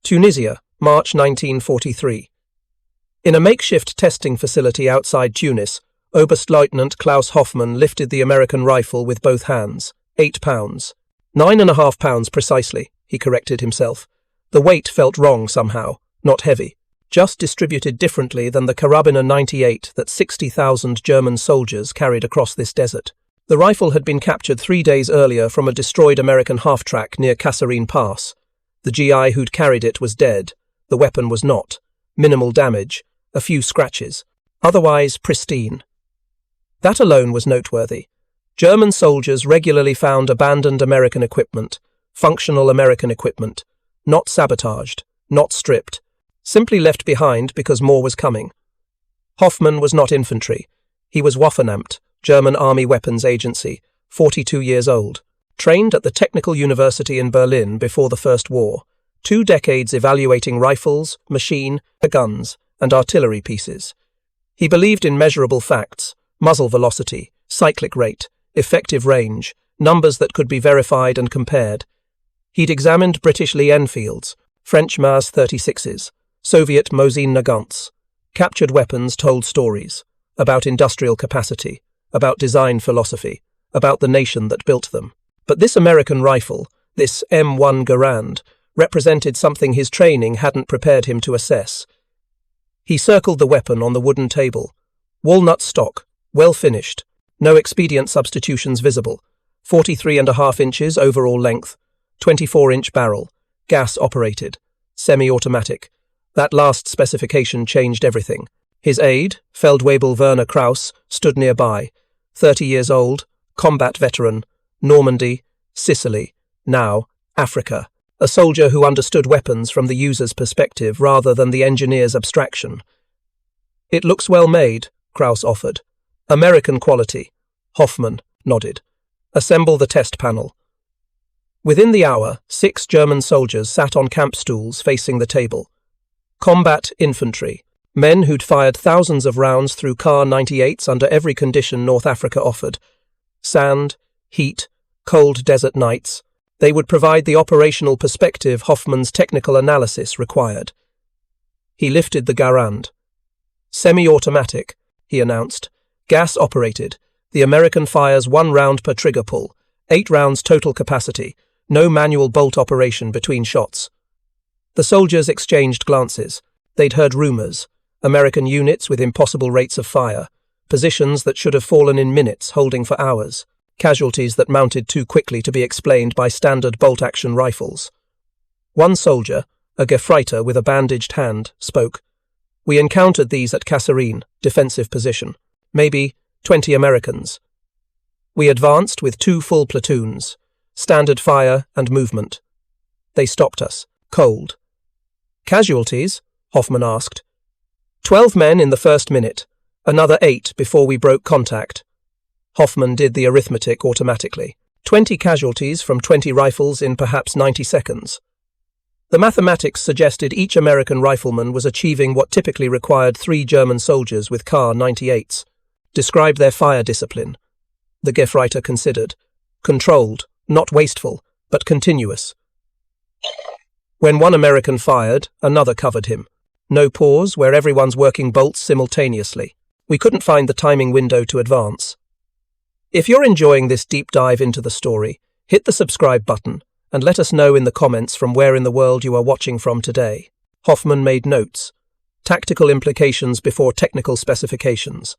Tunisia, March 1943. In a makeshift testing facility outside Tunis, Oberstleutnant Klaus Hoffman lifted the American rifle with both hands. 8 pounds. 9.5 pounds precisely, he corrected himself. The weight felt wrong somehow, not heavy, just distributed differently than the Karabiner 98 that 60,000 German soldiers carried across this desert. The rifle had been captured 3 days earlier from a destroyed American half-track near Kasserine Pass. The GI who'd carried it was dead. The weapon was not. Minimal damage, a few scratches. Otherwise pristine. That alone was noteworthy. German soldiers regularly found abandoned American equipment, functional American equipment, not sabotaged, not stripped, simply left behind because more was coming. Hoffman was not infantry. He was Waffenamt, German Army Weapons Agency, 42 years old, trained at the Technical University in Berlin before the First War, 2 decades evaluating rifles, machine, guns, and artillery pieces. He believed in measurable facts, muzzle velocity, cyclic rate, effective range, numbers that could be verified and compared. He'd examined British Lee Enfields, French Mas 36s, Soviet Mosin Nagants. Captured weapons told stories about industrial capacity, about design philosophy, about the nation that built them. But this American rifle, this M1 Garand, represented something his training hadn't prepared him to assess. He circled the weapon on the wooden table. Walnut stock, well finished, no expedient substitutions visible, 43.5 inches overall length, 24-inch barrel, gas-operated, semi-automatic. That last specification changed everything. His aide, Feldwebel Werner Krauss, stood nearby, 30 years old, combat veteran, Normandy, Sicily, now Africa, a soldier who understood weapons from the user's perspective rather than the engineer's abstraction. "It looks well made," Krauss offered. "American quality." Hoffman nodded. "Assemble the test panel." Within the hour, 6 German soldiers sat on camp stools facing the table. Combat infantry, men who'd fired thousands of rounds through Kar-98s under every condition North Africa offered. Sand, heat, cold desert nights. They would provide the operational perspective Hoffman's technical analysis required. He lifted the Garand. "Semi-automatic," he announced. "Gas-operated. The American fires 1 round per trigger pull. 8 rounds total capacity. No manual bolt operation between shots." The soldiers exchanged glances. They'd heard rumors. American units with impossible rates of fire. Positions that should have fallen in minutes, holding for hours. Casualties that mounted too quickly to be explained by standard bolt-action rifles. One soldier, a Gefreiter with a bandaged hand, spoke. "We encountered these at Kasserine, defensive position. Maybe 20 Americans. We advanced with 2 full platoons, standard fire and movement. They stopped us, cold." "Casualties?" Hoffman asked. 12 men in the first minute, another 8 before we broke contact." Hoffman did the arithmetic automatically. 20 casualties from 20 rifles in perhaps 90 seconds. The mathematics suggested each American rifleman was achieving what typically required 3 German soldiers with Kar-98s. Described their fire discipline. The Gefreiter considered. Controlled, not wasteful, but continuous. When one American fired, another covered him. No pause where everyone's working bolts simultaneously. We couldn't find the timing window to advance. If you're enjoying this deep dive into the story, hit the subscribe button and let us know in the comments from where in the world you are watching from today. Hoffman made notes. Tactical implications before technical specifications.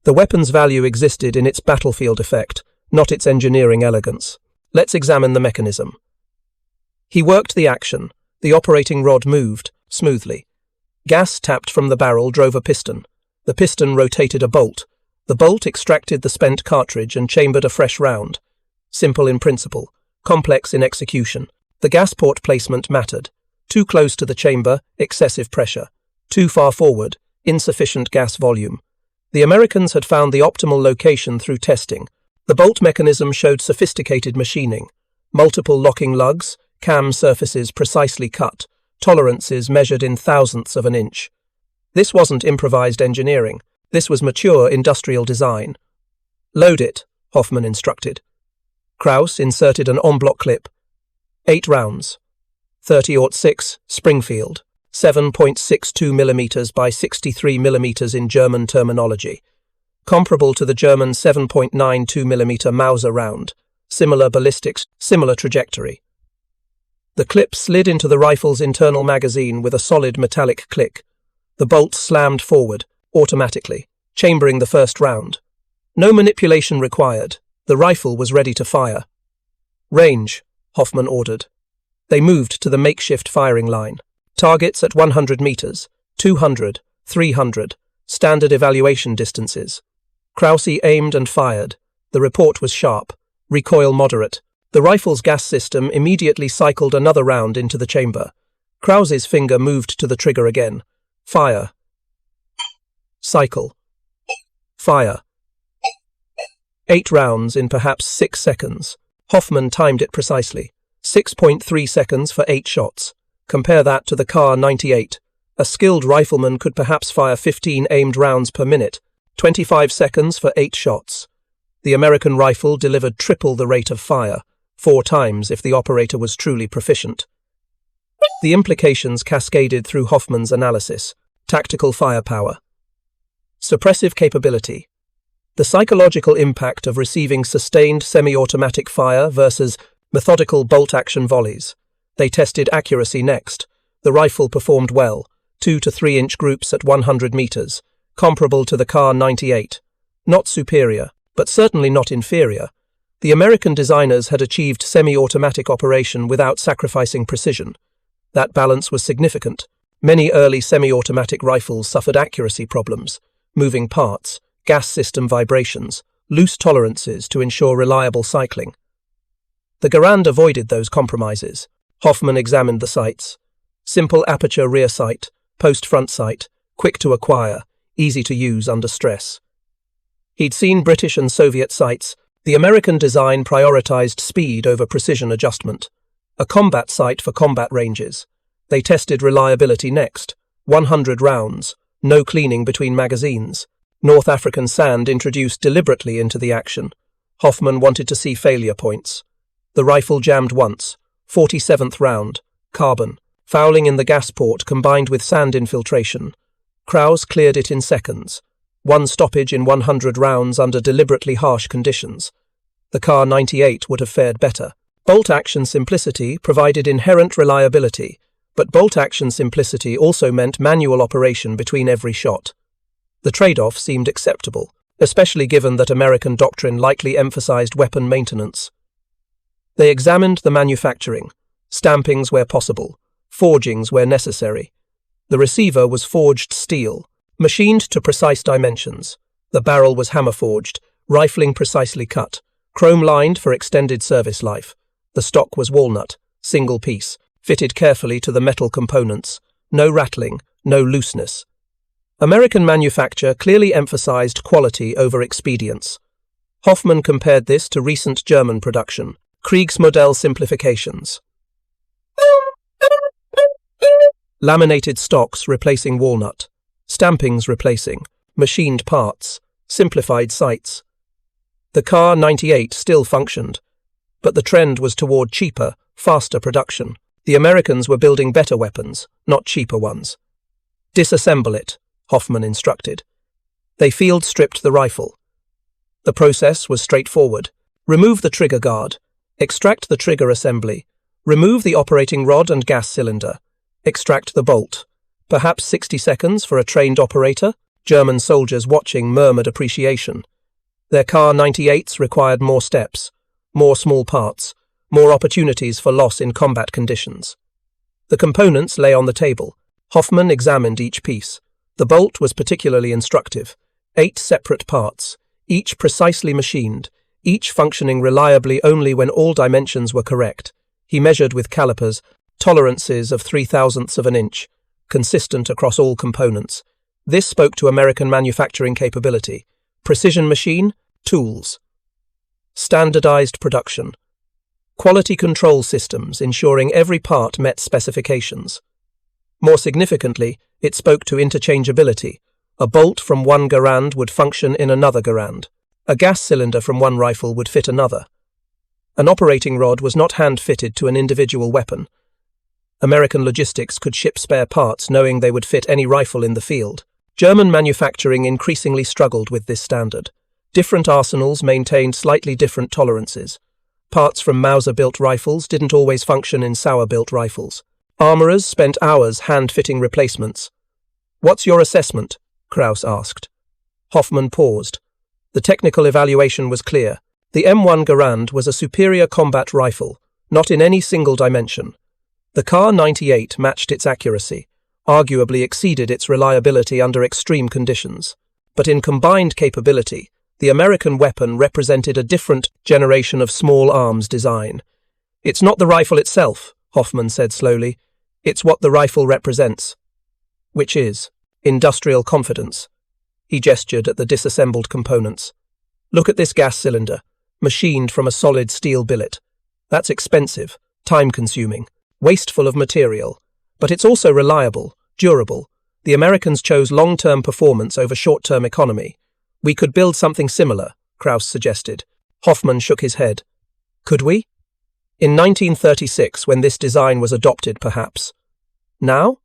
The weapon's value existed in its battlefield effect, not its engineering elegance. Let's examine the mechanism. He worked the action. The operating rod moved smoothly. Gas tapped from the barrel drove a piston. The piston rotated a bolt. The bolt extracted the spent cartridge and chambered a fresh round. Simple in principle, complex in execution. The gas port placement mattered. Too close to the chamber, excessive pressure. Too far forward, insufficient gas volume. The Americans had found the optimal location through testing. The bolt mechanism showed sophisticated machining. Multiple locking lugs, cam surfaces precisely cut, tolerances measured in thousandths of an inch. This wasn't improvised engineering. This was mature industrial design. "Load it," Hoffman instructed. Kraus inserted an en bloc clip. 8 rounds. 30-06, Springfield. 7.62 mm by 63 mm in German terminology. Comparable to the German 7.92 mm Mauser round. Similar ballistics, similar trajectory. The clip slid into the rifle's internal magazine with a solid metallic click. The bolt slammed forward, automatically, chambering the first round. No manipulation required. The rifle was ready to fire. Range, Hoffman ordered. They moved to the makeshift firing line. Targets at 100 meters, 200, 300, standard evaluation distances. Krause aimed and fired. The report was sharp, recoil moderate. The rifle's gas system immediately cycled another round into the chamber. Krause's finger moved to the trigger again. Fire. Cycle. Fire. 8 rounds in perhaps 6 seconds. Hoffman timed it precisely. 6.3 seconds for 8 shots. Compare that to the Kar-98. A skilled rifleman could perhaps fire 15 aimed rounds per minute. 25 seconds for 8 shots. The American rifle delivered triple the rate of fire, 4 times if the operator was truly proficient. The implications cascaded through Hoffman's analysis. Tactical firepower. Suppressive capability. The psychological impact of receiving sustained semi-automatic fire versus methodical bolt-action volleys. They tested accuracy next. The rifle performed well, 2 to 3 inch groups at 100 meters, comparable to the Kar-98. Not superior, but certainly not inferior. The American designers had achieved semi-automatic operation without sacrificing precision. That balance was significant. Many early semi-automatic rifles suffered accuracy problems, moving parts, gas system vibrations, loose tolerances to ensure reliable cycling. The Garand avoided those compromises. Hoffman examined the sights. Simple aperture rear sight, post-front sight, quick to acquire, easy to use under stress. He'd seen British and Soviet sights. The American design prioritized speed over precision adjustment. A combat sight for combat ranges. They tested reliability next. 100 rounds, no cleaning between magazines. North African sand introduced deliberately into the action. Hoffman wanted to see failure points. The rifle jammed once. 47th round, carbon, fouling in the gas port combined with sand infiltration. Krause cleared it in seconds. 1 stoppage in 100 rounds under deliberately harsh conditions. The Kar-98 would have fared better. Bolt-action simplicity provided inherent reliability, but bolt-action simplicity also meant manual operation between every shot. The trade-off seemed acceptable, especially given that American doctrine likely emphasized weapon maintenance. They examined the manufacturing, stampings where possible, forgings where necessary. The receiver was forged steel, machined to precise dimensions. The barrel was hammer-forged, rifling precisely cut, chrome-lined for extended service life. The stock was walnut, single piece, fitted carefully to the metal components. No rattling, no looseness. American manufacture clearly emphasized quality over expedience. Hoffman compared this to recent German production. Kriegsmodell simplifications. Laminated stocks replacing walnut, stampings replacing, machined parts, simplified sights. The Kar-98 still functioned, but the trend was toward cheaper, faster production. The Americans were building better weapons, not cheaper ones. Disassemble it, Hoffman instructed. They field-stripped the rifle. The process was straightforward. Remove the trigger guard. Extract the trigger assembly. Remove the operating rod and gas cylinder. Extract the bolt. Perhaps 60 seconds for a trained operator? German soldiers watching murmured appreciation. Their Kar-98s required more steps, more small parts, more opportunities for loss in combat conditions. The components lay on the table. Hoffman examined each piece. The bolt was particularly instructive. 8 separate parts, each precisely machined, each functioning reliably only when all dimensions were correct. He measured with calipers, tolerances of 0.003 of an inch, consistent across all components. This spoke to American manufacturing capability. Precision machine, tools. Standardized production. Quality control systems ensuring every part met specifications. More significantly, it spoke to interchangeability. A bolt from one Garand would function in another Garand. A gas cylinder from one rifle would fit another. An operating rod was not hand-fitted to an individual weapon. American logistics could ship spare parts knowing they would fit any rifle in the field. German manufacturing increasingly struggled with this standard. Different arsenals maintained slightly different tolerances. Parts from Mauser-built rifles didn't always function in Sauer-built rifles. Armourers spent hours hand-fitting replacements. "What's your assessment?" Krauss asked. Hoffman paused. The technical evaluation was clear. The M1 Garand was a superior combat rifle, not in any single dimension. The Kar-98 matched its accuracy, arguably exceeded its reliability under extreme conditions. But in combined capability, the American weapon represented a different generation of small arms design. "It's not the rifle itself," Hoffman said slowly. "It's what the rifle represents." "Which is industrial confidence." He gestured at the disassembled components. "Look at this gas cylinder, machined from a solid steel billet. That's expensive, time-consuming, wasteful of material. But it's also reliable, durable. The Americans chose long-term performance over short-term economy. We could build something similar," Krauss suggested. Hoffman shook his head. "Could we?" "In 1936, when this design was adopted, perhaps. Now?"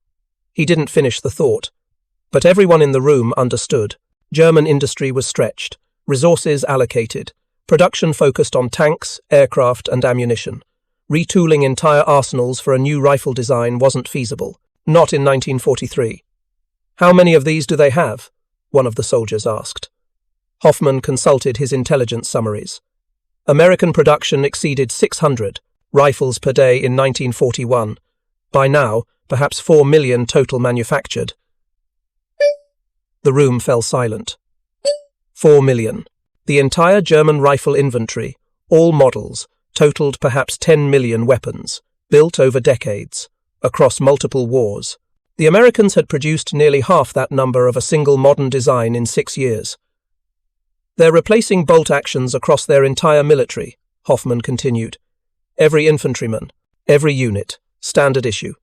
He didn't finish the thought. But everyone in the room understood. German industry was stretched, resources allocated, production focused on tanks, aircraft, and ammunition. Retooling entire arsenals for a new rifle design wasn't feasible. Not in 1943. "How many of these do they have?" one of the soldiers asked. Hoffman consulted his intelligence summaries. American production exceeded 600 rifles per day in 1941. By now, perhaps 4 million total manufactured. The room fell silent. 4 million. The entire German rifle inventory, all models, totaled perhaps 10 million weapons, built over decades, across multiple wars. The Americans had produced nearly half that number of a single modern design in 6 years. "They're replacing bolt actions across their entire military," Hoffman continued. "Every infantryman, every unit, standard issue."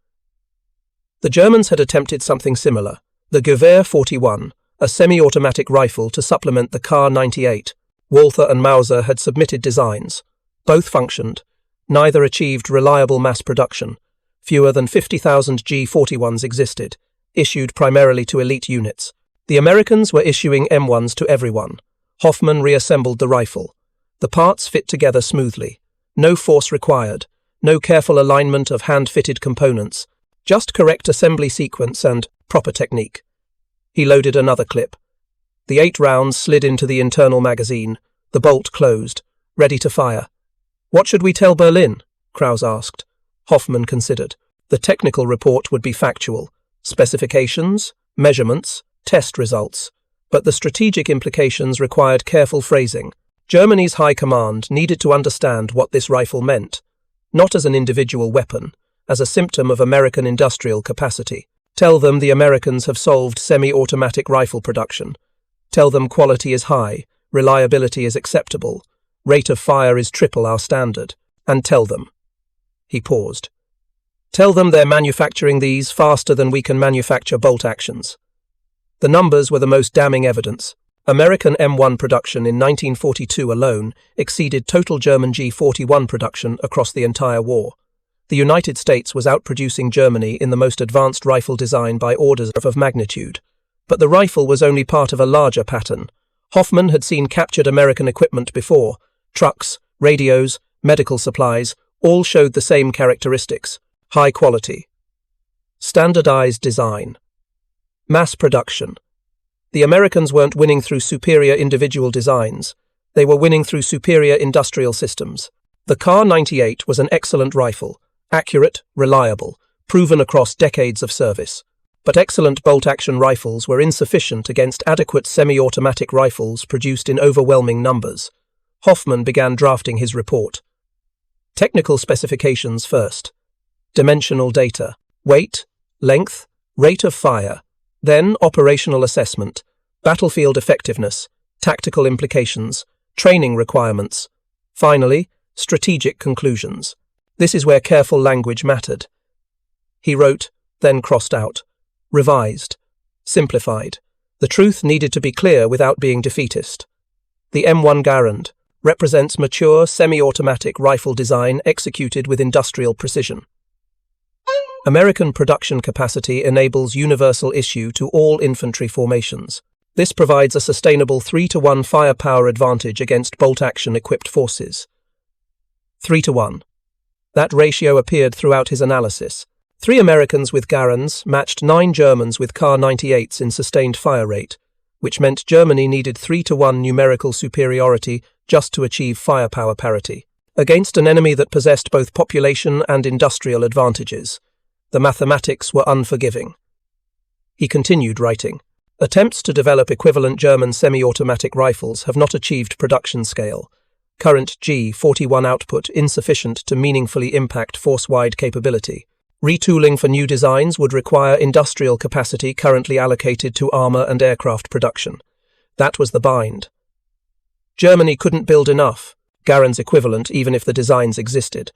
The Germans had attempted something similar, the Gewehr 41, a semi-automatic rifle to supplement the Kar-98. Walther and Mauser had submitted designs. Both functioned. Neither achieved reliable mass production. Fewer than 50,000 G41s existed, issued primarily to elite units. The Americans were issuing M1s to everyone. Hoffman reassembled the rifle. The parts fit together smoothly. No force required. No careful alignment of hand-fitted components. Just correct assembly sequence and proper technique. He loaded another clip. The 8 rounds slid into the internal magazine. The bolt closed, ready to fire. "What should we tell Berlin?" Krauss asked. Hoffman considered. The technical report would be factual. Specifications, measurements, test results. But the strategic implications required careful phrasing. Germany's high command needed to understand what this rifle meant, not as an individual weapon, as a symptom of American industrial capacity. Tell them the Americans have solved semi-automatic rifle production. Tell them quality is high, reliability is acceptable, rate of fire is triple our standard. And tell them. He paused. Tell them they're manufacturing these faster than we can manufacture bolt actions. The numbers were the most damning evidence. American M1 production in 1942 alone exceeded total German G41 production across the entire war. The United States was outproducing Germany in the most advanced rifle design by orders of magnitude. But the rifle was only part of a larger pattern. Hoffman had seen captured American equipment before. Trucks, radios, medical supplies, all showed the same characteristics. High quality. Standardized design. Mass production. The Americans weren't winning through superior individual designs. They were winning through superior industrial systems. The Kar-98 was an excellent rifle, accurate, reliable, proven across decades of service. But excellent bolt-action rifles were insufficient against adequate semi-automatic rifles produced in overwhelming numbers. Hoffman began drafting his report. Technical specifications first. Dimensional data. Weight, length, rate of fire. Then operational assessment. Battlefield effectiveness. Tactical implications. Training requirements. Finally, strategic conclusions. This is where careful language mattered. He wrote, then crossed out. Revised. Simplified. The truth needed to be clear without being defeatist. The M1 Garand, represents mature, semi-automatic rifle design executed with industrial precision. American production capacity enables universal issue to all infantry formations. This provides a sustainable 3-to-1 firepower advantage against bolt-action equipped forces. 3-to-1. That ratio appeared throughout his analysis. 3 Americans with Garands matched 9 Germans with Kar-98s in sustained fire rate, which meant Germany needed 3-to-1 numerical superiority just to achieve firepower parity. Against an enemy that possessed both population and industrial advantages, the mathematics were unforgiving. He continued writing, "Attempts to develop equivalent German semi-automatic rifles have not achieved production scale. Current G41 output insufficient to meaningfully impact force-wide capability. Retooling for new designs would require industrial capacity currently allocated to armor and aircraft production. That was the bind. Germany couldn't build enough, Garands equivalent even if the designs existed,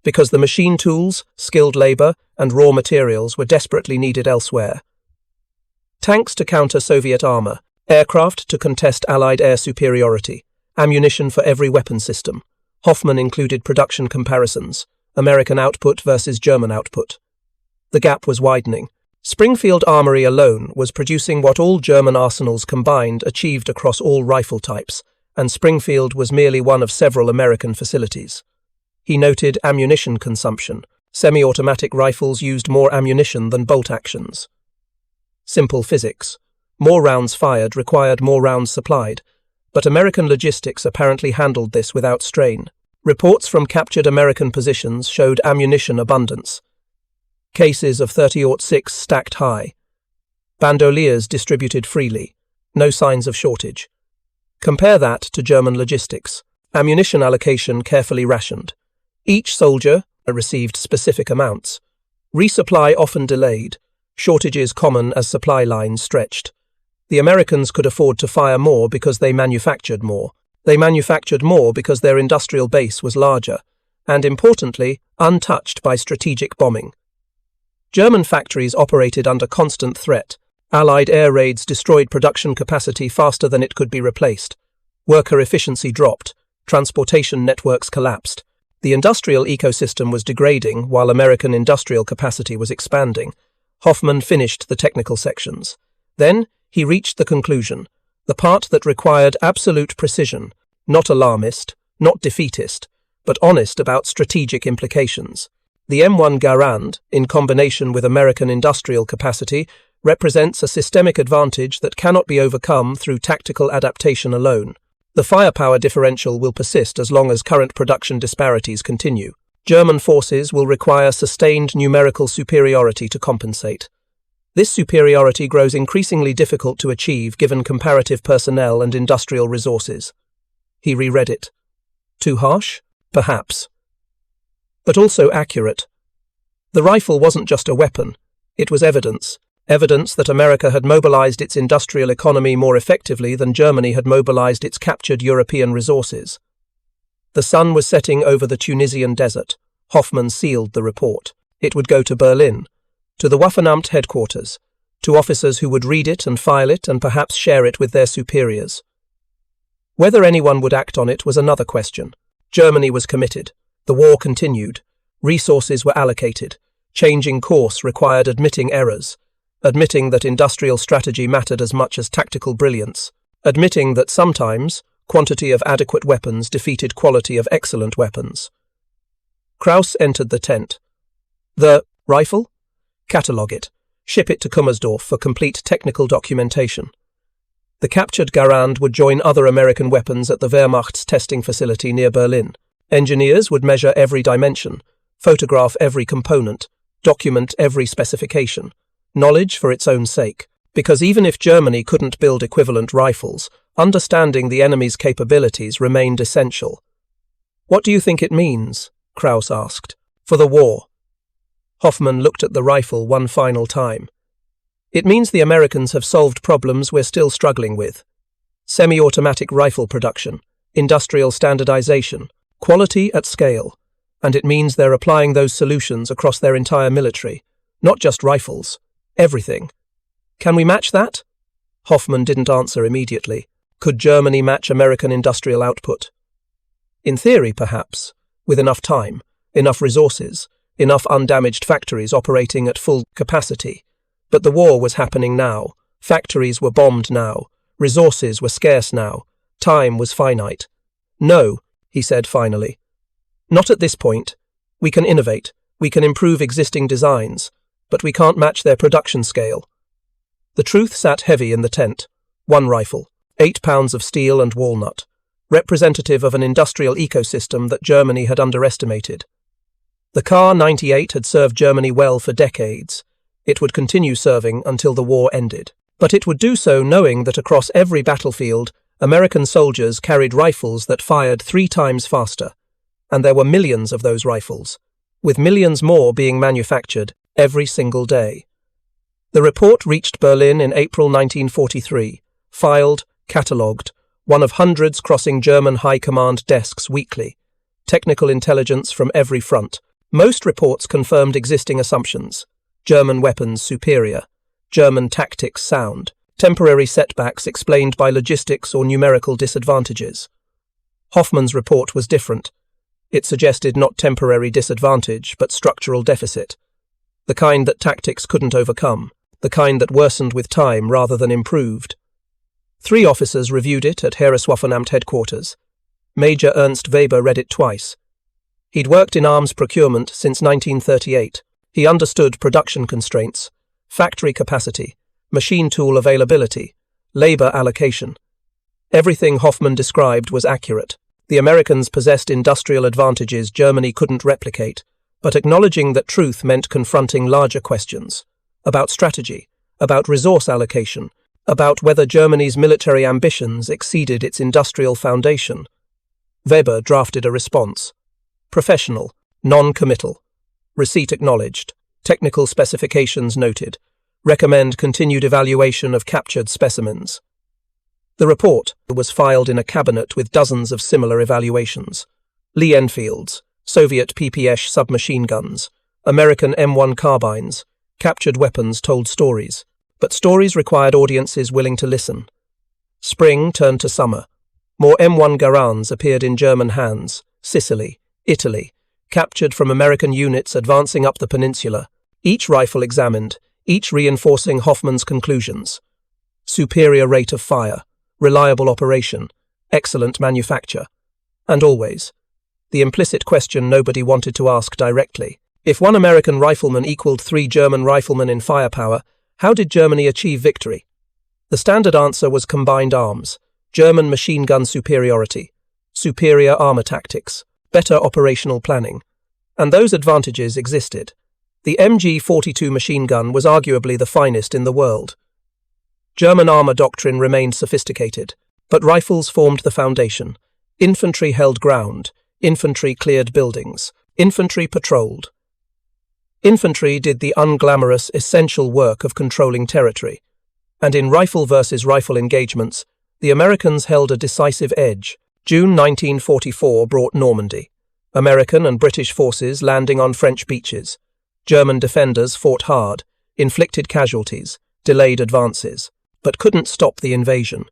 because the machine tools, skilled labor, and raw materials were desperately needed elsewhere. Tanks to counter Soviet armor, aircraft to contest Allied air superiority, ammunition for every weapon system." Hoffman included production comparisons, American output versus German output. The gap was widening. Springfield Armory alone was producing what all German arsenals combined achieved across all rifle types, and Springfield was merely one of several American facilities. He noted ammunition consumption. Semi-automatic rifles used more ammunition than bolt actions. Simple physics. More rounds fired required more rounds supplied, but American logistics apparently handled this without strain. Reports from captured American positions showed ammunition abundance. Cases of .30-06 stacked high. Bandoliers distributed freely. No signs of shortage. Compare that to German logistics. Ammunition allocation carefully rationed. Each soldier received specific amounts. Resupply often delayed. Shortages common as supply lines stretched. The Americans could afford to fire more because they manufactured more. They manufactured more because their industrial base was larger, and importantly, untouched by strategic bombing. German factories operated under constant threat. Allied air raids destroyed production capacity faster than it could be replaced. Worker efficiency dropped. Transportation networks collapsed. The industrial ecosystem was degrading while American industrial capacity was expanding. Hoffman finished the technical sections. Then he reached the conclusion, the part that required absolute precision, not alarmist, not defeatist, but honest about strategic implications. The M1 Garand, in combination with American industrial capacity, represents a systemic advantage that cannot be overcome through tactical adaptation alone. The firepower differential will persist as long as current production disparities continue. German forces will require sustained numerical superiority to compensate. This superiority grows increasingly difficult to achieve given comparative personnel and industrial resources. He reread it. Too harsh? Perhaps. But also accurate. The rifle wasn't just a weapon. It was evidence. Evidence that America had mobilized its industrial economy more effectively than Germany had mobilized its captured European resources. The sun was setting over the Tunisian desert. Hoffman sealed the report. It would go to Berlin, to the Waffenamt headquarters, to officers who would read it and file it and perhaps share it with their superiors. Whether anyone would act on it was another question. Germany was committed. The war continued. Resources were allocated. Changing course required admitting errors. Admitting that industrial strategy mattered as much as tactical brilliance. Admitting that sometimes quantity of adequate weapons defeated quality of excellent weapons. Kraus entered the tent. The rifle? Catalogue it. Ship it to Kummersdorf for complete technical documentation. The captured Garand would join other American weapons at the Wehrmacht's testing facility near Berlin. Engineers would measure every dimension, photograph every component, document every specification. Knowledge for its own sake, because even if Germany couldn't build equivalent rifles, understanding the enemy's capabilities remained essential. "What do you think it means?" Kraus asked. "For the war." Hoffman looked at the rifle one final time. "It means the Americans have solved problems we're still struggling with. Semi-automatic rifle production, industrial standardization, quality at scale, and it means they're applying those solutions across their entire military, not just rifles. Everything. Can we match that?" Hoffman didn't answer immediately. Could Germany match American industrial output? In theory, perhaps, with enough time, enough resources, enough undamaged factories operating at full capacity. But the war was happening now. Factories were bombed now. Resources were scarce now. Time was finite. No, he said finally. Not at this point. We can innovate. We can improve existing designs. But we can't match their production scale. The truth sat heavy in the tent. 1 rifle, 8 pounds of steel and walnut, representative of an industrial ecosystem that Germany had underestimated. The Kar-98 had served Germany well for decades. It would continue serving until the war ended. But it would do so knowing that across every battlefield, American soldiers carried rifles that fired 3 times faster. And there were millions of those rifles, with millions more being manufactured every single day. The report reached Berlin in April 1943, filed, catalogued, one of hundreds crossing German high command desks weekly. Technical intelligence from every front. Most reports confirmed existing assumptions. German weapons superior. German tactics sound. Temporary setbacks explained by logistics or numerical disadvantages. Hoffman's report was different. It suggested not temporary disadvantage, but structural deficit. The kind that tactics couldn't overcome. The kind that worsened with time rather than improved. 3 officers reviewed it at Heereswaffenamt headquarters. Major Ernst Weber read it twice. He'd worked in arms procurement since 1938. He understood production constraints, factory capacity, machine tool availability, labor allocation. Everything Hoffman described was accurate. The Americans possessed industrial advantages Germany couldn't replicate, but acknowledging that truth meant confronting larger questions. About strategy, about resource allocation, about whether Germany's military ambitions exceeded its industrial foundation. Weber drafted a response. Professional, non-committal. Receipt acknowledged. Technical specifications noted. Recommend continued evaluation of captured specimens. The report was filed in a cabinet with dozens of similar evaluations. Lee Enfields, Soviet PPS submachine guns, American M1 carbines, captured weapons told stories, but stories required audiences willing to listen. Spring turned to summer. More M1 Garands appeared in German hands, Sicily, Italy, captured from American units advancing up the peninsula, each rifle examined, each reinforcing Hoffman's conclusions. Superior rate of fire, reliable operation, excellent manufacture. And always, the implicit question nobody wanted to ask directly. If 1 American rifleman equaled 3 German riflemen in firepower, how did Germany achieve victory? The standard answer was combined arms, German machine gun superiority, superior armor tactics, better operational planning. And those advantages existed. The MG-42 machine gun was arguably the finest in the world. German armor doctrine remained sophisticated, but rifles formed the foundation. Infantry held ground, infantry cleared buildings, infantry patrolled. Infantry did the unglamorous, essential work of controlling territory, and in rifle versus rifle engagements, the Americans held a decisive edge. June 1944 brought Normandy. American and British forces landing on French beaches. German defenders fought hard, inflicted casualties, delayed advances, but couldn't stop the invasion.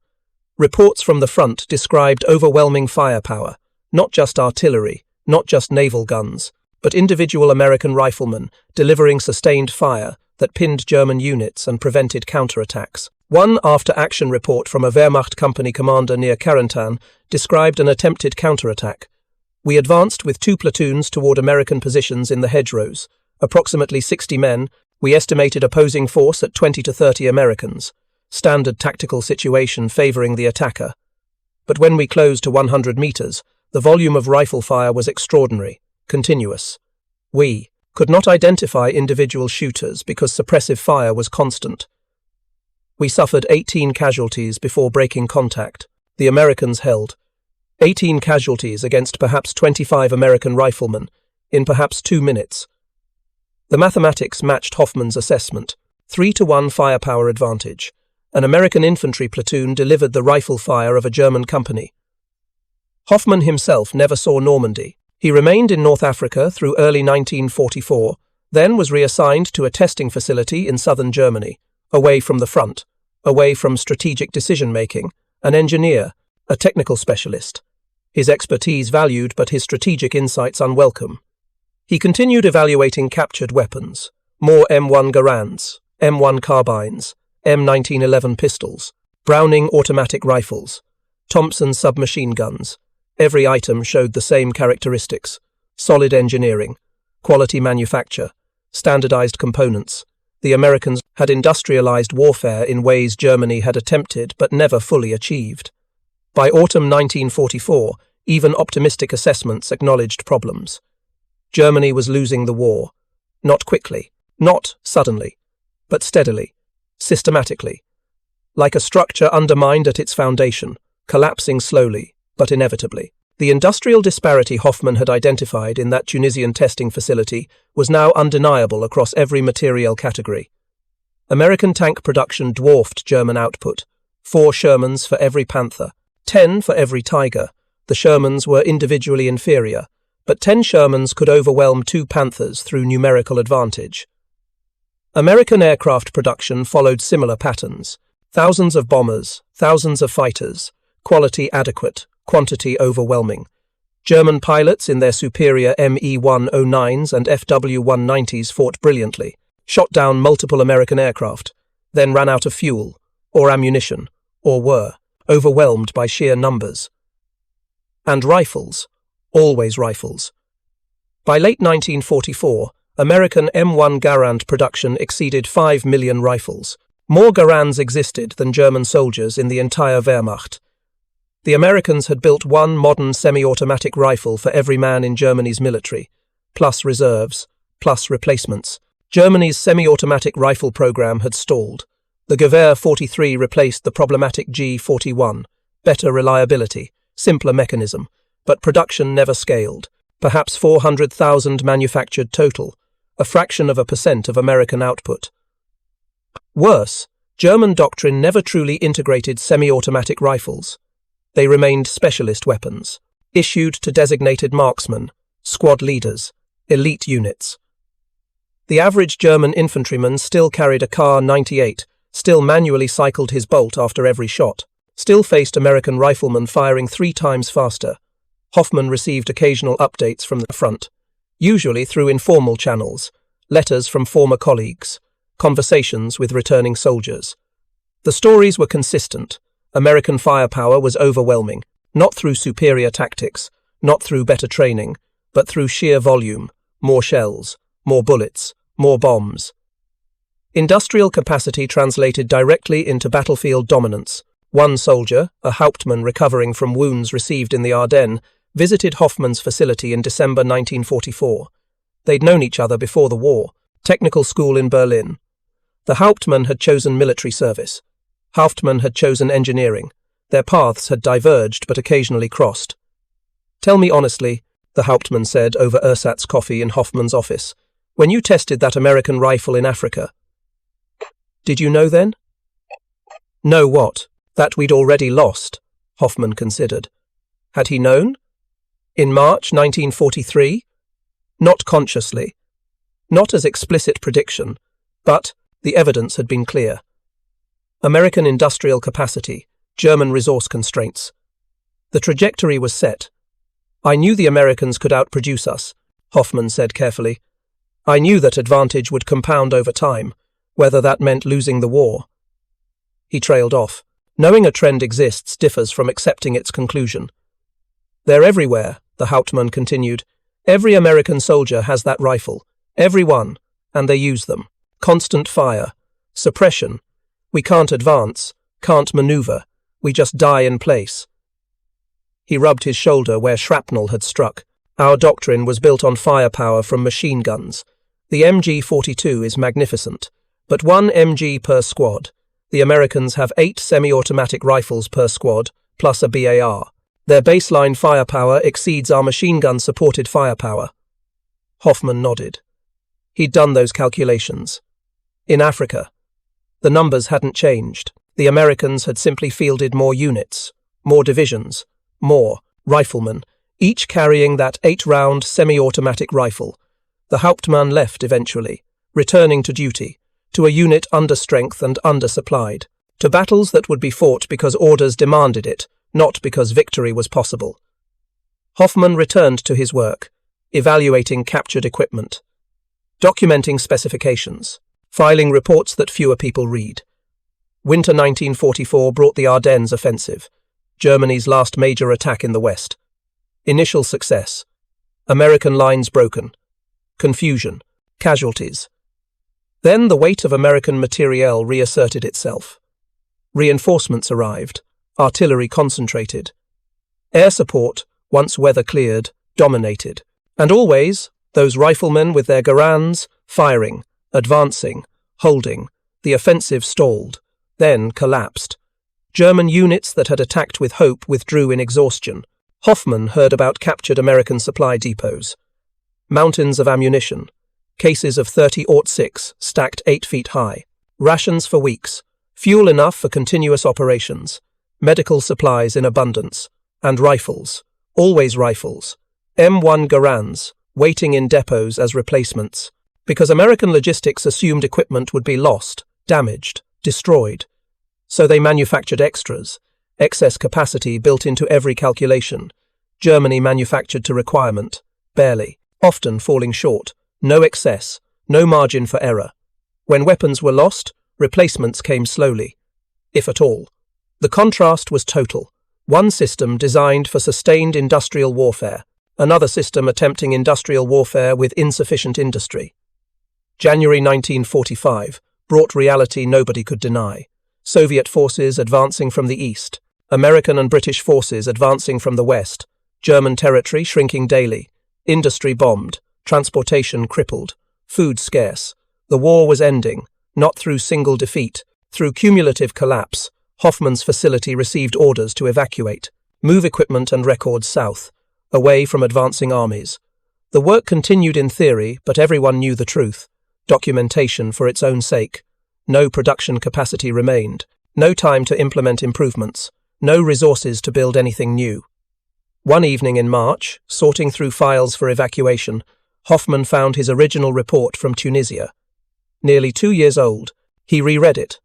Reports from the front described overwhelming firepower, not just artillery, not just naval guns, but individual American riflemen delivering sustained fire that pinned German units and prevented counterattacks. One after-action report from a Wehrmacht company commander near Carentan described an attempted counterattack. We advanced with 2 platoons toward American positions in the hedgerows. Approximately 60 men, we estimated opposing force at 20 to 30 Americans. Standard tactical situation favoring the attacker. But when we closed to 100 meters, the volume of rifle fire was extraordinary, continuous. We could not identify individual shooters because suppressive fire was constant. We suffered 18 casualties before breaking contact. The Americans held. 18 casualties against perhaps 25 American riflemen, in perhaps 2 minutes. The mathematics matched Hoffman's assessment. 3-to-1 firepower advantage. An American infantry platoon delivered the rifle fire of a German company. Hoffman himself never saw Normandy. He remained in North Africa through early 1944, then was reassigned to a testing facility in southern Germany, away from the front, away from strategic decision-making, an engineer, a technical specialist. his expertise valued but his strategic insights unwelcome. He continued evaluating captured weapons, more M1 Garands, M1 carbines, M1911 pistols, Browning automatic rifles, Thompson submachine guns. Every item showed the same characteristics: solid engineering, quality manufacture, standardized components. The Americans had industrialized warfare in ways Germany had attempted but never fully achieved. By autumn 1944, even optimistic assessments acknowledged problems. Germany was losing the war, not quickly, not suddenly, but steadily, systematically, like a structure undermined at its foundation, collapsing slowly, but inevitably. The industrial disparity Hoffman had identified in that Tunisian testing facility was now undeniable across every materiel category. American tank production dwarfed German output: 4 Shermans for every Panther, 10 for every Tiger. The Shermans were individually inferior, but 10 Shermans could overwhelm 2 Panthers through numerical advantage. American aircraft production followed similar patterns: thousands of bombers, thousands of fighters, quality adequate, quantity overwhelming. German pilots in their superior Me-109s and FW-190s fought brilliantly, shot down multiple American aircraft, then ran out of fuel, or ammunition, or were overwhelmed by sheer numbers. And rifles, always rifles. By late 1944, American M1 Garand production exceeded 5 million rifles. More Garands existed than German soldiers in the entire Wehrmacht. The Americans had built one modern semi-automatic rifle for every man in Germany's military, plus reserves, plus replacements. Germany's semi-automatic rifle program had stalled. The Gewehr 43 replaced the problematic G41, better reliability, simpler mechanism, but production never scaled. Perhaps 400,000 manufactured total, a fraction of a percent of American output. Worse, German doctrine never truly integrated semi-automatic rifles. They remained specialist weapons, issued to designated marksmen, squad leaders, elite units. The average German infantryman still carried a Kar-98, still manually cycled his bolt after every shot, still faced American riflemen firing 3 times faster. Hoffman received occasional updates from the front, usually through informal channels, letters from former colleagues, conversations with returning soldiers. The stories were consistent. American firepower was overwhelming, not through superior tactics, not through better training, but through sheer volume: more shells, more bullets, more bombs. Industrial capacity translated directly into battlefield dominance. One soldier, a Hauptmann recovering from wounds received in the Ardennes, visited Hoffman's facility in December 1944. They'd known each other before the war, technical school in Berlin. The Hauptmann had chosen military service. Hauptmann had chosen engineering. Their paths had diverged but occasionally crossed. "Tell me honestly," the Hauptmann said over ersatz coffee in Hoffman's office, "when you tested that American rifle in Africa, did you know then?" "Know what? That we'd already lost," Hoffman considered. Had he known? In March 1943? Not consciously. Not as explicit prediction, but the evidence had been clear. American industrial capacity, German resource constraints. The trajectory was set. "I knew the Americans could outproduce us," Hoffman said carefully. "I knew that advantage would compound over time, whether that meant losing the war." He trailed off. Knowing a trend exists differs from accepting its conclusion. "They're everywhere," the Hauptmann continued. "Every American soldier has that rifle. Every one. And they use them. Constant fire. Suppression. We can't advance, can't maneuver. We just die in place." He rubbed his shoulder where shrapnel had struck. "Our doctrine was built on firepower from machine guns. The MG-42 is magnificent, but 1 MG per squad. The Americans have 8 semi-automatic rifles per squad, plus a BAR. Their baseline firepower exceeds our machine gun-supported firepower." Hoffman nodded. He'd done those calculations. In Africa, the numbers hadn't changed. The Americans had simply fielded more units, more divisions, more riflemen, each carrying that 8-round semi-automatic rifle. The Hauptmann left eventually, returning to duty, to a unit understrength and undersupplied, to battles that would be fought because orders demanded it, not because victory was possible. Hoffman returned to his work, evaluating captured equipment, documenting specifications, filing reports that fewer people read. Winter 1944 brought the Ardennes offensive, Germany's last major attack in the West. Initial success. American lines broken. Confusion. Casualties. Then the weight of American materiel reasserted itself. Reinforcements arrived. Artillery concentrated. Air support, once weather cleared, dominated. And always, those riflemen with their Garands, firing, advancing, holding. The offensive stalled, then collapsed. German units that had attacked with hope withdrew in exhaustion. Hoffman heard about captured American supply depots. Mountains of ammunition. Cases of 30-06 stacked 8 feet high. Rations for weeks. Fuel enough for continuous operations. Medical supplies in abundance. And rifles. Always rifles. M1 Garands, waiting in depots as replacements. Because American logistics assumed equipment would be lost, damaged, destroyed. So they manufactured extras. Excess capacity built into every calculation. Germany manufactured to requirement. Barely. Often falling short. No excess. No margin for error. When weapons were lost, replacements came slowly. If at all. The contrast was total. One system designed for sustained industrial warfare. Another system attempting industrial warfare with insufficient industry. January 1945 brought reality nobody could deny. Soviet forces advancing from the east. American and British forces advancing from the west. German territory shrinking daily. Industry bombed. Transportation crippled. Food scarce. The war was ending, not through single defeat, through cumulative collapse. Hoffman's facility received orders to evacuate, move equipment and records south, away from advancing armies. The work continued in theory, but everyone knew the truth. Documentation for its own sake. No production capacity remained. No time to implement improvements. No resources to build anything new. One evening in March, sorting through files for evacuation, Hoffman found his original report from Tunisia. Nearly 2 years old, he reread it.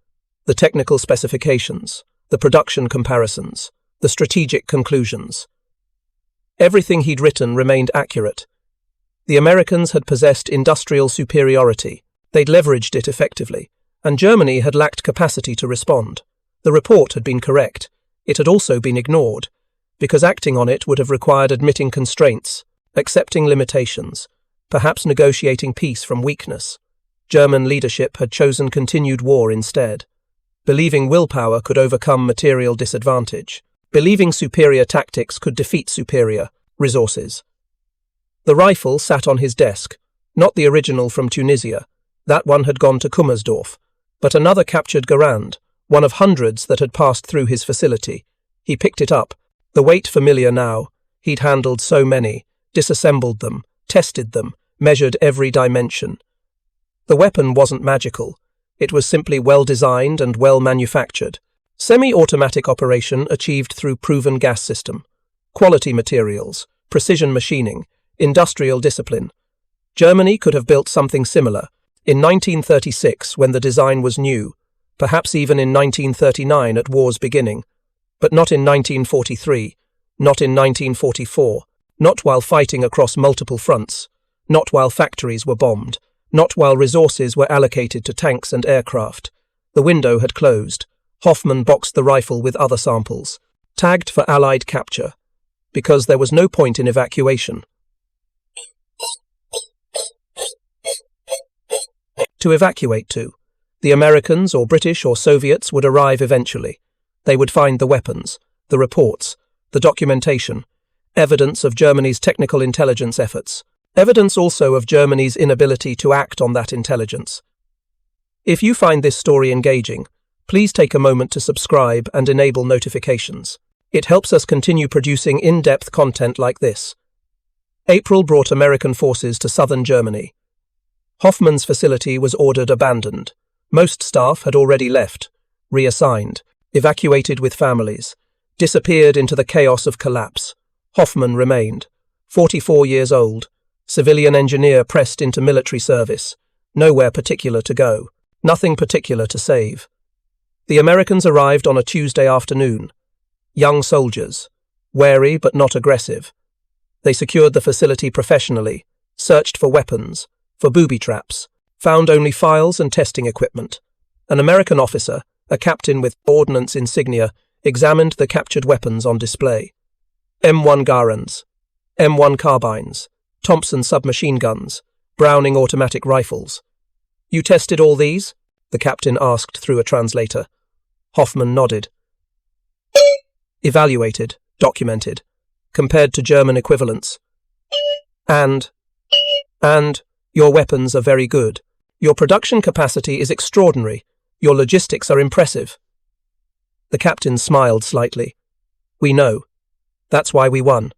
The technical specifications, the production comparisons, the strategic conclusions. Everything he'd written remained accurate. The Americans had possessed industrial superiority. They'd leveraged it effectively, and Germany had lacked capacity to respond. The report had been correct. It had also been ignored, because acting on it would have required admitting constraints, accepting limitations, perhaps negotiating peace from weakness. German leadership had chosen continued war instead, believing willpower could overcome material disadvantage, believing superior tactics could defeat superior resources. The rifle sat on his desk, not the original from Tunisia. That one had gone to Kummersdorf, but another captured Garand, one of hundreds that had passed through his facility. He picked it up, the weight familiar now. He'd handled so many, disassembled them, tested them, measured every dimension. The weapon wasn't magical. It was simply well-designed and well-manufactured. Semi-automatic operation achieved through proven gas system. Quality materials, precision machining, industrial discipline. Germany could have built something similar in 1936 when the design was new, perhaps even in 1939 at war's beginning, but not in 1943, not in 1944, not while fighting across multiple fronts, not while factories were bombed, not while resources were allocated to tanks and aircraft. The window had closed. Hoffman boxed the rifle with other samples, tagged for Allied capture, because there was no point in evacuation. To evacuate to. The Americans or British or Soviets would arrive eventually. They would find the weapons, the reports, the documentation, evidence of Germany's technical intelligence efforts, evidence also of Germany's inability to act on that intelligence. If you find this story engaging, please take a moment to subscribe and enable notifications. It helps us continue producing in-depth content like this. April brought American forces to southern Germany. Hoffman's facility was ordered abandoned. Most staff had already left, reassigned, evacuated with families, disappeared into the chaos of collapse. Hoffman remained, 44 years old, civilian engineer pressed into military service, nowhere particular to go, nothing particular to save. The Americans arrived on a Tuesday afternoon. Young soldiers, wary but not aggressive. They secured the facility professionally, searched for weapons, for booby traps, found only files and testing equipment. An American officer, a captain with ordnance insignia, examined the captured weapons on display. M1 Garands, M1 carbines, Thompson submachine guns, Browning automatic rifles. You tested all these? The captain asked through a translator. Hoffman nodded. Evaluated, documented, compared to German equivalents. And your weapons are very good. Your production capacity is extraordinary. Your logistics are impressive. The captain smiled slightly. We know. That's why we won.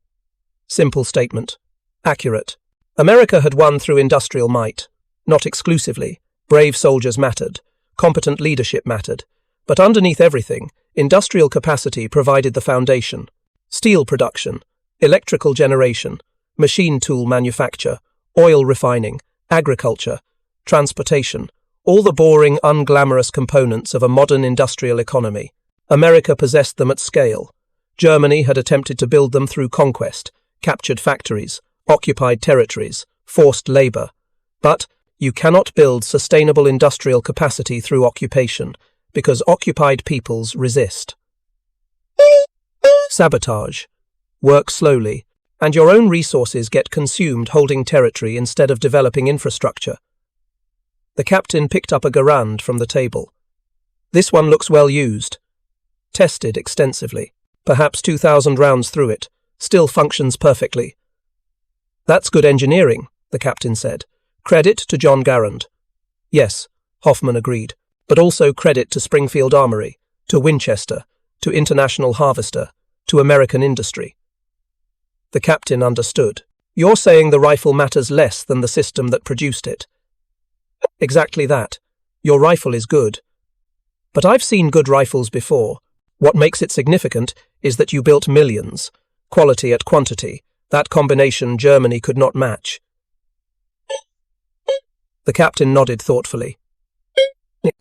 Simple statement. Accurate. America had won through industrial might. Not exclusively. Brave soldiers mattered. Competent leadership mattered. But underneath everything, industrial capacity provided the foundation. Steel production, electrical generation, machine tool manufacture, oil refining, agriculture, transportation, all the boring, unglamorous components of a modern industrial economy. America possessed them at scale. Germany had attempted to build them through conquest, captured factories, occupied territories, forced labor. But you cannot build sustainable industrial capacity through occupation, because occupied peoples resist. Sabotage. Work slowly, and your own resources get consumed holding territory instead of developing infrastructure. The captain picked up a Garand from the table. This one looks well used. Tested extensively. Perhaps 2,000 rounds through it. Still functions perfectly. That's good engineering, the captain said. Credit to John Garand. Yes, Hoffman agreed, but also credit to Springfield Armory, to Winchester, to International Harvester, to American industry. The captain understood. You're saying the rifle matters less than the system that produced it. Exactly that. Your rifle is good. But I've seen good rifles before. What makes it significant is that you built millions. Quality at quantity. That combination Germany could not match. The captain nodded thoughtfully.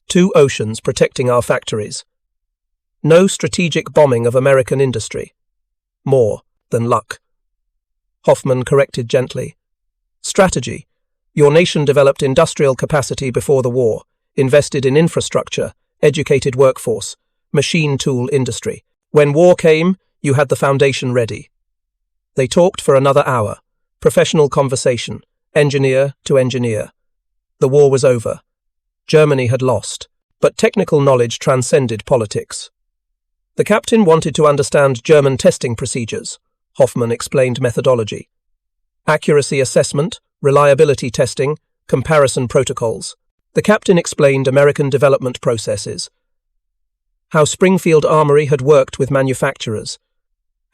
2 oceans protecting our factories. No strategic bombing of American industry. More than luck. Hoffman corrected gently. Strategy. Your nation developed industrial capacity before the war, invested in infrastructure, educated workforce, machine tool industry. When war came, you had the foundation ready. They talked for another hour. Professional conversation, engineer to engineer. The war was over. Germany had lost, but technical knowledge transcended politics. The captain wanted to understand German testing procedures. Hoffman explained methodology. Accuracy assessment, reliability testing, comparison protocols. The captain explained American development processes. How Springfield Armory had worked with manufacturers.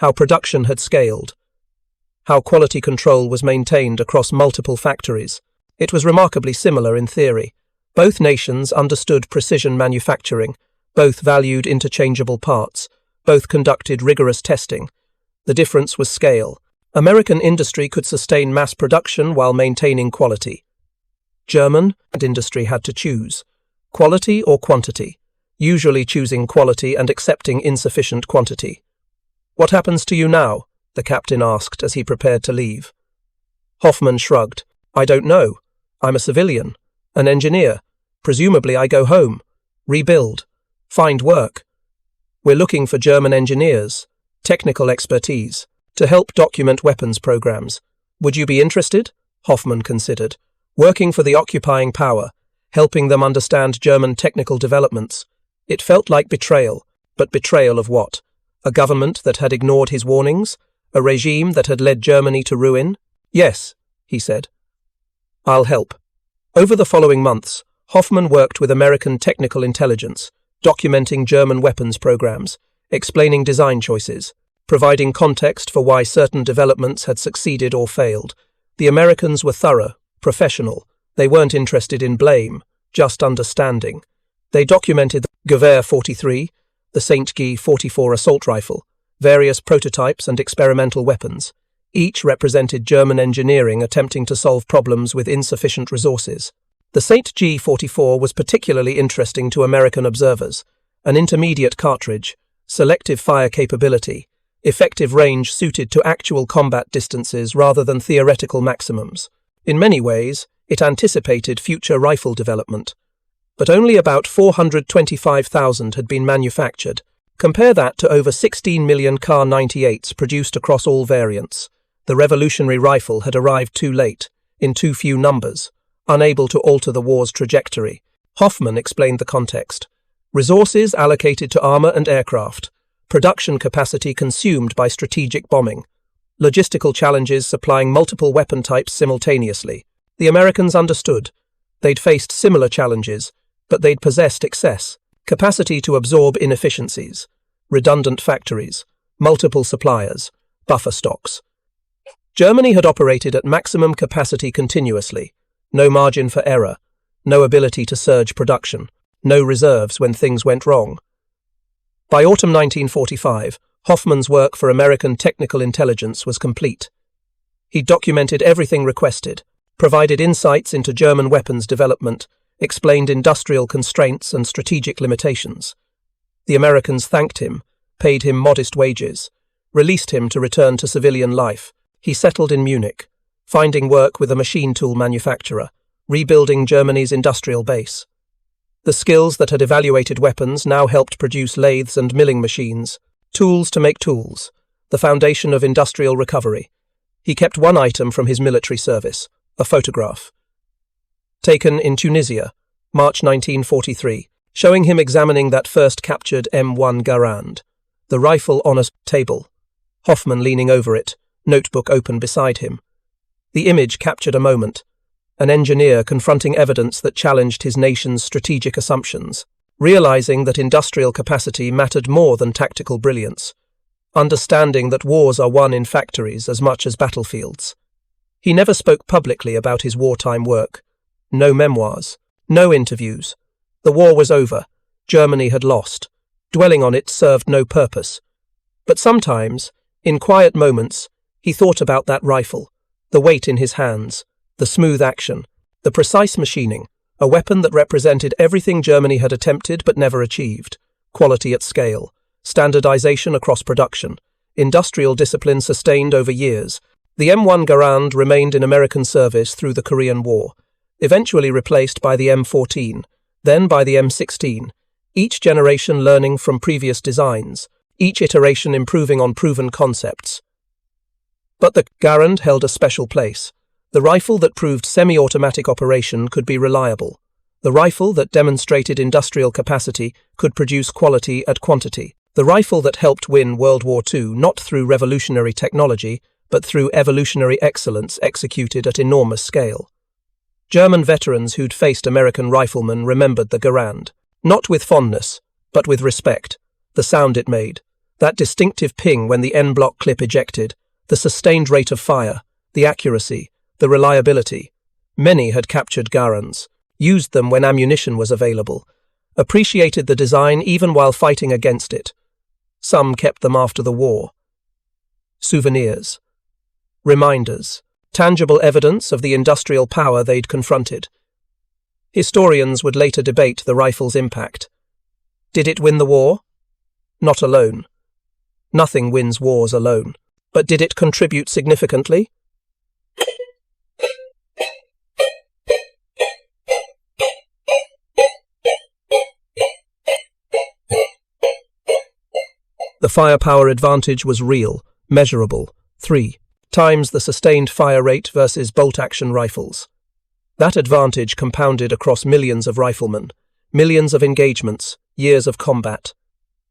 How production had scaled. How quality control was maintained across multiple factories. It was remarkably similar in theory. Both nations understood precision manufacturing, both valued interchangeable parts, both conducted rigorous testing. The difference was scale. American industry could sustain mass production while maintaining quality. German industry had to choose quality or quantity, usually choosing quality and accepting insufficient quantity. What happens to you now? The captain asked as he prepared to leave. Hoffman shrugged. I don't know. I'm a civilian, an engineer. Presumably I go home, rebuild, find work. We're looking for German engineers, technical expertise, to help document weapons programs. Would you be interested? Hoffman considered. Working for the occupying power, helping them understand German technical developments. It felt like betrayal, but betrayal of what? A government that had ignored his warnings? A regime that had led Germany to ruin? Yes, he said. I'll help. Over the following months, Hoffman worked with American technical intelligence, documenting German weapons programs, explaining design choices, providing context for why certain developments had succeeded or failed. The Americans were thorough, professional. They weren't interested in blame, just understanding. They documented the Gewehr 43, the St. Guy 44 assault rifle, various prototypes and experimental weapons. Each represented German engineering attempting to solve problems with insufficient resources. The St. Guy 44 was particularly interesting to American observers. An intermediate cartridge, selective fire capability, effective range suited to actual combat distances rather than theoretical maximums. In many ways, it anticipated future rifle development. But only about 425,000 had been manufactured. Compare that to over 16 million Kar-98s produced across all variants. The revolutionary rifle had arrived too late, in too few numbers, unable to alter the war's trajectory. Hoffman explained the context. Resources allocated to armor and aircraft. Production capacity consumed by strategic bombing. Logistical challenges supplying multiple weapon types simultaneously. The Americans understood. They'd faced similar challenges, but they'd possessed excess. Capacity to absorb inefficiencies. Redundant factories. Multiple suppliers. Buffer stocks. Germany had operated at maximum capacity continuously. No margin for error. No ability to surge production. No reserves when things went wrong. By autumn 1945, Hoffman's work for American technical intelligence was complete. He documented everything requested, provided insights into German weapons development, explained industrial constraints and strategic limitations. The Americans thanked him, paid him modest wages, released him to return to civilian life. He settled in Munich, finding work with a machine tool manufacturer, rebuilding Germany's industrial base. The skills that had evaluated weapons now helped produce lathes and milling machines, tools to make tools, the foundation of industrial recovery. He kept one item from his military service, a photograph. Taken in Tunisia, March 1943, showing him examining that first captured M1 Garand, the rifle on a table, Hoffman leaning over it, notebook open beside him. The image captured a moment. An engineer confronting evidence that challenged his nation's strategic assumptions, realizing that industrial capacity mattered more than tactical brilliance, understanding that wars are won in factories as much as battlefields. He never spoke publicly about his wartime work. No memoirs, no interviews. The war was over. Germany had lost. Dwelling on it served no purpose. But sometimes, in quiet moments, he thought about that rifle, the weight in his hands, the smooth action, the precise machining, a weapon that represented everything Germany had attempted but never achieved. Quality at scale, standardization across production, industrial discipline sustained over years. The M1 Garand remained in American service through the Korean War, eventually replaced by the M14, then by the M16, each generation learning from previous designs, each iteration improving on proven concepts. But the Garand held a special place. The rifle that proved semi-automatic operation could be reliable. The rifle that demonstrated industrial capacity could produce quality at quantity. The rifle that helped win World War II not through revolutionary technology, but through evolutionary excellence executed at enormous scale. German veterans who'd faced American riflemen remembered the Garand, not with fondness, but with respect. The sound it made, that distinctive ping when the N-block clip ejected, the sustained rate of fire, the accuracy, the reliability. Many had captured Garands, used them when ammunition was available, appreciated the design even while fighting against it. Some kept them after the war. Souvenirs. Reminders. Tangible evidence of the industrial power they'd confronted. Historians would later debate the rifle's impact. Did it win the war? Not alone. Nothing wins wars alone. But did it contribute significantly? The firepower advantage was real, measurable, 3 times the sustained fire rate versus bolt-action rifles. That advantage compounded across millions of riflemen, millions of engagements, years of combat.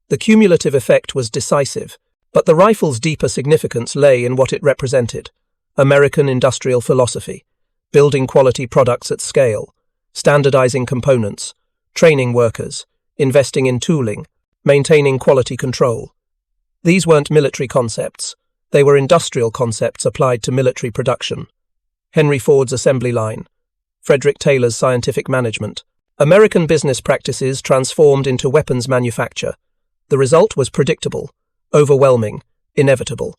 The cumulative effect was decisive, but the rifle's deeper significance lay in what it represented. American industrial philosophy, building quality products at scale, standardizing components, training workers, investing in tooling, maintaining quality control. These weren't military concepts. They were industrial concepts applied to military production. Henry Ford's assembly line, Frederick Taylor's scientific management, American business practices transformed into weapons manufacture. The result was predictable, overwhelming, inevitable.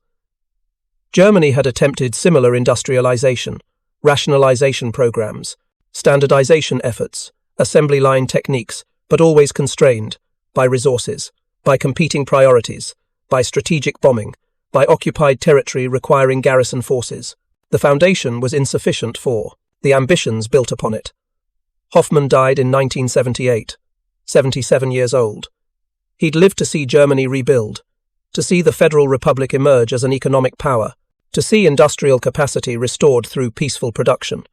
Germany had attempted similar industrialization, rationalization programs, standardization efforts, assembly line techniques, but always constrained by resources, by competing priorities, by strategic bombing, by occupied territory requiring garrison forces. The foundation was insufficient for the ambitions built upon it. Hoffman died in 1978, 77 years old. He'd lived to see Germany rebuild, to see the Federal Republic emerge as an economic power, to see industrial capacity restored through peaceful production.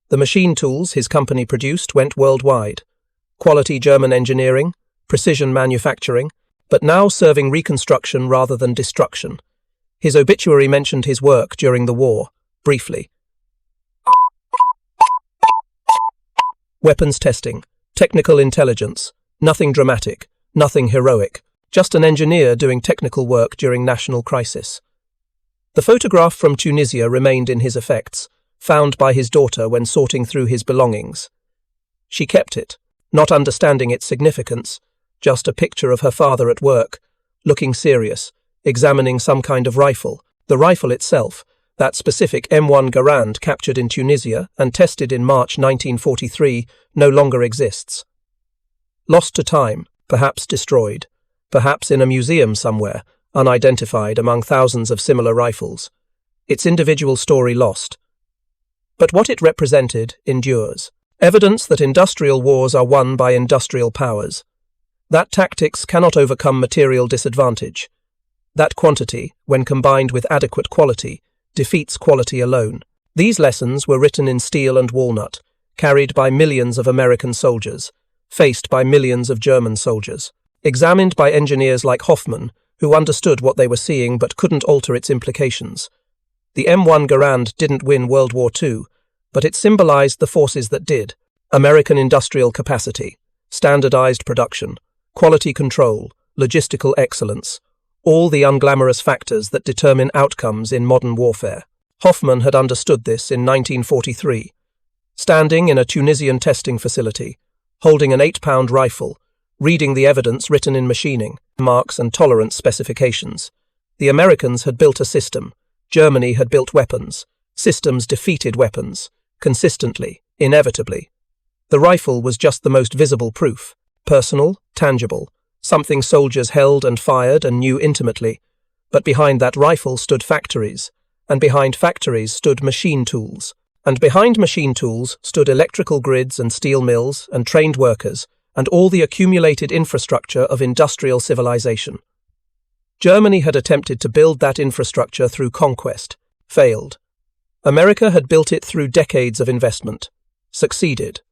The machine tools his company produced went worldwide. Quality German engineering, precision manufacturing, but now serving reconstruction rather than destruction. His obituary mentioned his work during the war, briefly. Weapons testing, technical intelligence, nothing dramatic, nothing heroic, just an engineer doing technical work during national crisis. The photograph from Tunisia remained in his effects, found by his daughter when sorting through his belongings. She kept it, not understanding its significance, just a picture of her father at work, looking serious, examining some kind of rifle. The rifle itself, that specific M1 Garand captured in Tunisia and tested in March 1943, no longer exists. Lost to time, perhaps destroyed, perhaps in a museum somewhere, unidentified among thousands of similar rifles. Its individual story lost. But what it represented endures. Evidence that industrial wars are won by industrial powers. That tactics cannot overcome material disadvantage. That quantity, when combined with adequate quality, defeats quality alone. These lessons were written in steel and walnut, carried by millions of American soldiers, faced by millions of German soldiers, examined by engineers like Hoffman, who understood what they were seeing but couldn't alter its implications. The M1 Garand didn't win World War II, but it symbolized the forces that did: American industrial capacity, standardized production, quality control, logistical excellence, all the unglamorous factors that determine outcomes in modern warfare. Hoffman had understood this in 1943. Standing in a Tunisian testing facility, holding an 8-pound rifle, reading the evidence written in machining, marks and tolerance specifications. The Americans had built a system. Germany had built weapons. Systems defeated weapons, consistently, inevitably. The rifle was just the most visible proof, personal, tangible, something soldiers held and fired and knew intimately. But behind that rifle stood factories, and behind factories stood machine tools, and behind machine tools stood electrical grids and steel mills and trained workers, and all the accumulated infrastructure of industrial civilization. Germany had attempted to build that infrastructure through conquest, failed. America had built it through decades of investment, succeeded.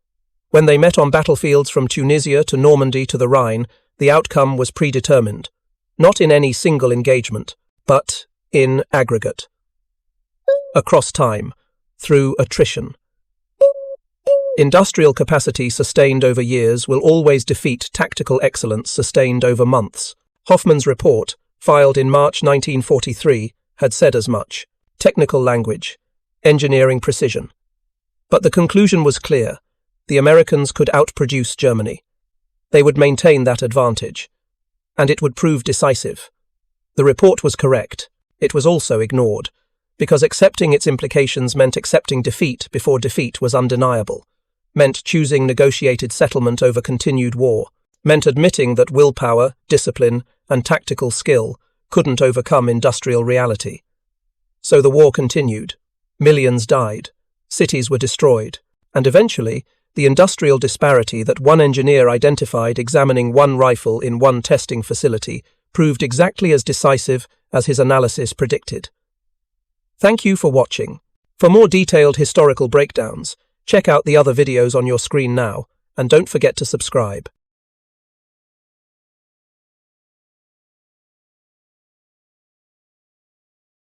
When they met on battlefields from Tunisia to Normandy to the Rhine, the outcome was predetermined, not in any single engagement, but in aggregate. Across time, through attrition. Industrial capacity sustained over years will always defeat tactical excellence sustained over months. Hoffman's report, filed in March 1943, had said as much. Technical language, engineering precision. But the conclusion was clear. The Americans could outproduce Germany. They would maintain that advantage, and it would prove decisive. The report was correct. It was also ignored, because accepting its implications meant accepting defeat before defeat was undeniable, meant choosing negotiated settlement over continued war, meant admitting that willpower, discipline, and tactical skill couldn't overcome industrial reality. So the war continued. Millions died, cities were destroyed, and eventually, the industrial disparity that one engineer identified examining one rifle in one testing facility proved exactly as decisive as his analysis predicted. Thank you for watching. For more detailed historical breakdowns, check out the other videos on your screen now, and don't forget to subscribe.